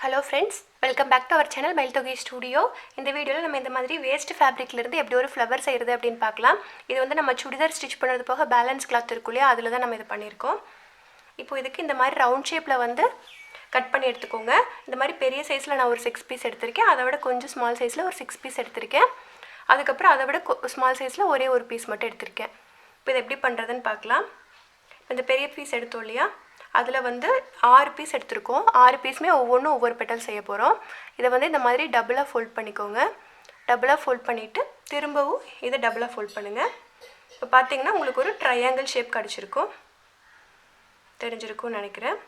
Hello friends, welcome back to our channel Mayilthohai Studio. இந்த வீடியோல நம்ம இந்த மாதிரி வேஸ்ட் ஃபேப்ரிக்ல இருந்து எப்படி ஒரு ஃப்ளவர் செய்யறது அப்படினு பார்க்கலாம். இது வந்து நம்ம சுடிதார் ஸ்டிட்ச் பண்றது போக பேலன்ஸ் கிளாத் இருக்குலையா அதுல தான் நம்ம இத பண்ணிருக்கோம். இப்போ இதுக்கு இந்த மாதிரி ரவுண்ட் ஷேப்ல வந்து கட் பண்ணி எடுத்துக்கோங்க. இந்த மாதிரி பெரிய சைஸ்ல நான் ஒரு 6 பீஸ் எடுத்துர்க்கேன். அதை விட கொஞ்சம் ஸ்மால் சைஸ்ல ஒரு 6 பீஸ் எடுத்துர்க்கேன். அதுக்கு அப்புறம் அதை விட ஸ்மால் சைஸ்ல ஒரே ஒரு பீஸ் மட்டும் எடுத்துர்க்கேன். இப்போ இத எப்படி பண்றதுன்னு பார்க்கலாம். இந்த பெரிய பீஸ் எடுத்தோம் இல்லையா அதில் வந்து 6 பீஸ் எடுத்துருக்கோம். 6 பீஸுமே ஒவ்வொன்றும் ஒவ்வொரு பெட்டல் செய்ய போகிறோம். இதை வந்து இந்த மாதிரி டபுளாக ஃபோல்ட் பண்ணிக்கோங்க. டபுளாக ஃபோல்ட் பண்ணிவிட்டு திரும்பவும் இதை டபுளாக ஃபோல்ட் பண்ணுங்கள். இப்போ பார்த்தீங்கன்னா உங்களுக்கு ஒரு ட்ரையாங்கிள் ஷேப் கிடச்சிருக்கும், தெரிஞ்சிருக்கும்னு நினைக்கிறேன்.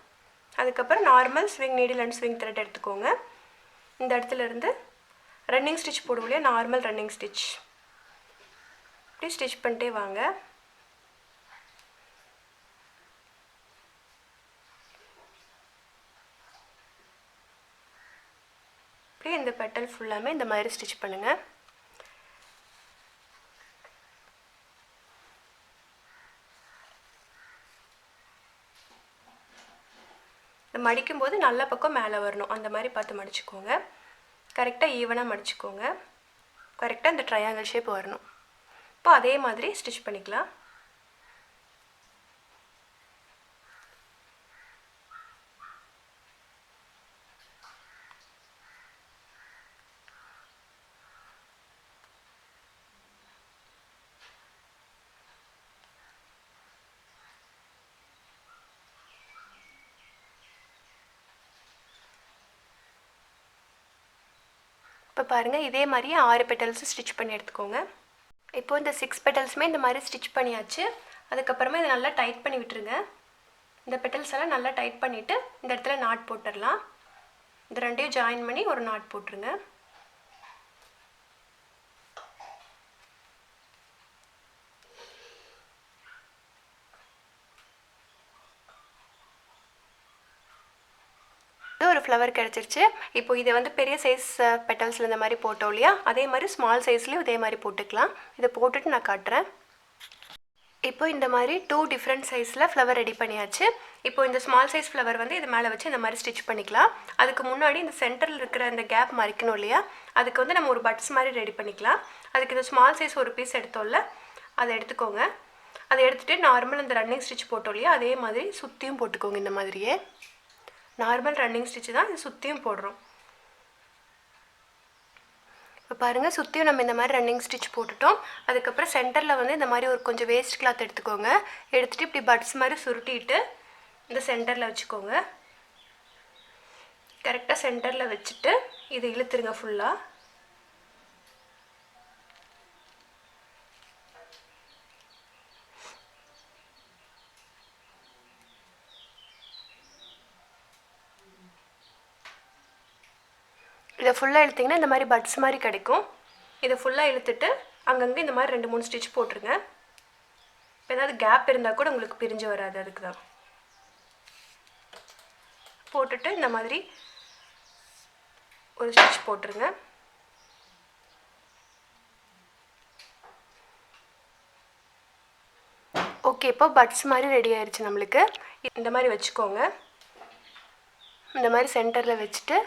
அதுக்கப்புறம் normal swing needle and swing thread எடுத்துக்கோங்க. இந்த இடத்துல இருந்து ரன்னிங் ஸ்டிச் போடுவோம் இல்லையா, நார்மல் ரன்னிங் ஸ்டிச் இப்படி ஸ்டிச் பண்ணிட்டே வாங்க. இந்த பெட்டல் ஃபுல்லாமே இந்த மாதிரி ஸ்டிச் பண்ணுங்க. மடிக்கும் போது நல்ல பக்கம் மேலே வரணும், அந்த மாதிரி பார்த்து மடிச்சுக்கோங்க. கரெக்டாக ஈவனாக மடிச்சுக்கோங்க. கரெக்டாக இந்த ட்ரையாங்கிள் ஷேப் வரணும். இப்போ அதே மாதிரி ஸ்டிச் பண்ணிக்கலாம். இப்போ பாருங்கள், இதே மாதிரி 6 பெட்டல்ஸ் ஸ்டிச் பண்ணி எடுத்துக்கோங்க. இப்போ இந்த 6 பெட்டல்ஸுமே இந்த மாதிரி ஸ்டிச் பண்ணியாச்சு. அதுக்கப்புறமா இதை நல்லா டைட் பண்ணி விட்டுருங்க. இந்த பெட்டல்ஸ் எல்லாம் நல்லா டைட் பண்ணிவிட்டு இந்த இடத்துல நாட் போட்டுடலாம். இந்த ரெண்டையும் ஜாயின் பண்ணி ஒரு நாட் போட்டுருங்க. ஒரு ஃப்ளவர் கிடச்சிருச்சு. இப்போ இதை வந்து பெரிய சைஸ் பெட்டல்ஸில் இந்த மாதிரி போட்டோம் இல்லையா, அதே மாதிரி ஸ்மால் சைஸ்லேயும் இதே மாதிரி போட்டுக்கலாம். இதை போட்டுட்டு நான் காட்டுறேன். இப்போ இந்த மாதிரி 2 டிஃப்ரெண்ட் சைஸில் ஃப்ளவர் ரெடி பண்ணியாச்சு. இப்போ இந்த ஸ்மால் சைஸ் ஃப்ளவர் வந்து இது மேலே வச்சு இந்த மாதிரி ஸ்டிச் பண்ணிக்கலாம். அதுக்கு முன்னாடி இந்த சென்டரில் இருக்கிற இந்த கேப் மறைக்கணும் இல்லையா, அதுக்கு வந்து நம்ம ஒரு பட்ஸ் மாதிரி ரெடி பண்ணிக்கலாம். அதுக்கு இந்த ஸ்மால் சைஸ் ஒரு பீஸ் எடுத்தோம்ல, அதை எடுத்துக்கோங்க. அதை எடுத்துகிட்டு நார்மல் இந்த ரன்னிங் ஸ்டிச் போட்டோம் இல்லையா, அதே மாதிரி சுற்றியும் போட்டுக்கோங்க. இந்த மாதிரியே நார்மல் ரன்னிங் ஸ்டிச் தான், இது சுற்றியும் போடுறோம். இப்போ பாருங்கள், சுற்றியும் நம்ம இந்த மாதிரி ரன்னிங் ஸ்டிச் போட்டுட்டோம். அதுக்கப்புறம் சென்டரில் வந்து இந்த மாதிரி ஒரு கொஞ்சம் வேஸ்ட் கிளாத் எடுத்துக்கோங்க. எடுத்துகிட்டு இப்படி பட்ஸ் மாதிரி சுருட்டிட்டு இந்த சென்டரில் வச்சுக்கோங்க. கரெக்டாக சென்டரில் வச்சுட்டு இதை இழுத்துருங்க ஃபுல்லாக. இதை ஃபுல்லாக இழுத்திங்கன்னா இந்த மாதிரி பட்ஸ் மாதிரி கிடைக்கும். இதை ஃபுல்லாக இழுத்துட்டு அங்கங்கே இந்த மாதிரி 2-3 ஸ்டிச் போட்டுருங்க. இப்போ ஏதாவது கேப் இருந்தால் கூட உங்களுக்கு பிரிஞ்சு வராது, அதுக்கு தான். போட்டுட்டு இந்த மாதிரி ஒரு ஸ்டிச் போட்டுருங்க. ஓகே, இப்போ பட்ஸ் மாதிரி ரெடி ஆயிடுச்சு நம்மளுக்கு. இந்த மாதிரி வச்சுக்கோங்க. இந்த மாதிரி சென்டரில் வச்சுட்டு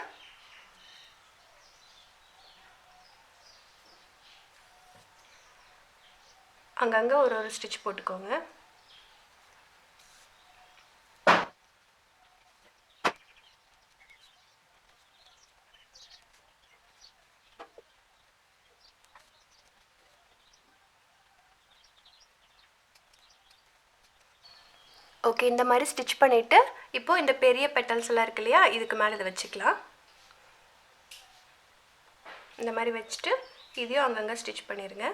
அங்கங்கே ஒரு ஸ்டிச் போட்டுக்கோங்க. ஓகே, இந்த மாதிரி ஸ்டிச் பண்ணிவிட்டு இப்போது இந்த பெரிய பெட்டல்ஸ் எல்லாம் இருக்கு இல்லையா, இதுக்கு மேலே இதை வச்சுக்கலாம். இந்த மாதிரி வச்சுட்டு இதையும் அங்கங்கே ஸ்டிச் பண்ணிடுங்க.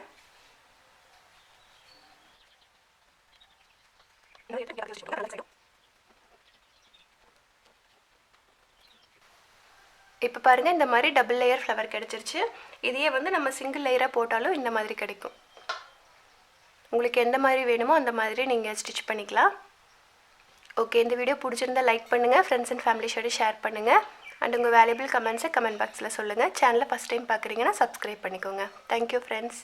இப்போ பாருங்கள், இந்த மாதிரி டபுள் லேயர் ஃப்ளவர் கிடச்சிருச்சு. இதையே வந்து நம்ம சிங்கிள் லேயராக போட்டாலும் இந்த மாதிரி கிடைக்கும். உங்களுக்கு எந்த மாதிரி வேணுமோ அந்த மாதிரி நீங்கள் ஸ்டிச் பண்ணிக்கலாம். ஓகே, இந்த வீடியோ பிடிச்சிருந்தால் லைக் பண்ணுங்கள், ஃப்ரெண்ட்ஸ் அண்ட் ஃபேமிலிஸோட ஷேர் பண்ணுங்கள். அண்ட் உங்கள் வேல்யூபிள் கமெண்ட்ஸை கமெண்ட் பாக்ஸில் சொல்லுங்கள். சேனலை ஃபஸ்ட் டைம் பார்க்குறீங்கன்னா சப்ஸ்கிரைப் பண்ணிக்கோங்க. Thank you friends.